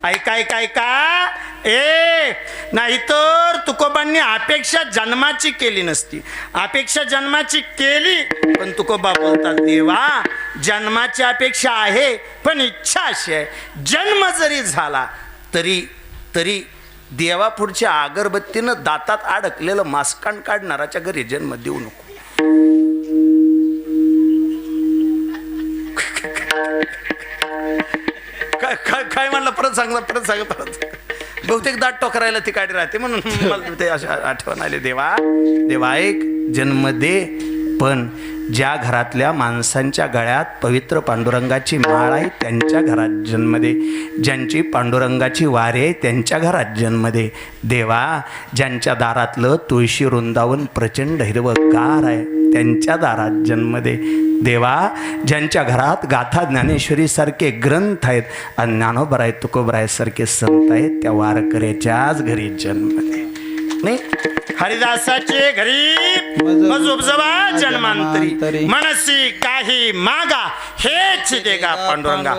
ऐका ए नाहीतर तुकोबांनी अपेक्षा जन्माची केली नसती. अपेक्षा जन्माची केली पण तुकोबा बोलतात देवा जन्माची अपेक्षा आहे पण इच्छा अशी आहे जन्म जरी झाला तरी तरी देवा पुढच्या अगरबत्तीनं दातात अडकलेलं मास्कान काढणाराच्या घरी जन्म देऊ नको. काय म्हणलं परत सांग बहुतेक दाट टोकरायला ती काढी राहते म्हणून मला ते अशा आठवण आले. देवा एक जन्म दे पण ज्या घरातल्या माणसांच्या गळ्यात पवित्र पांडुरंगाची माळ आहे त्यांच्या घरात जन्म दे. ज्यांची पांडुरंगाची वारी आहे त्यांच्या घरात जन्म दे. देवा ज्यांच्या दारातलं तुळशी वृंदावन प्रचंड हिरवंगार आहे त्यांच्या दारात जन्म दे. देवा ज्यांच्या घरात गाथा ज्ञानेश्वरी सारखे ग्रंथ आहेत आणि ज्ञानोबराय तुकोबराय सारखे संत आहेत त्या वारकऱ्याच्याच घरी जन्म दे. नाही हरिदासाचे घरी मजोबजवा जन्मांतरी मनसी काही मागा हेच देगा पांडुरंगा.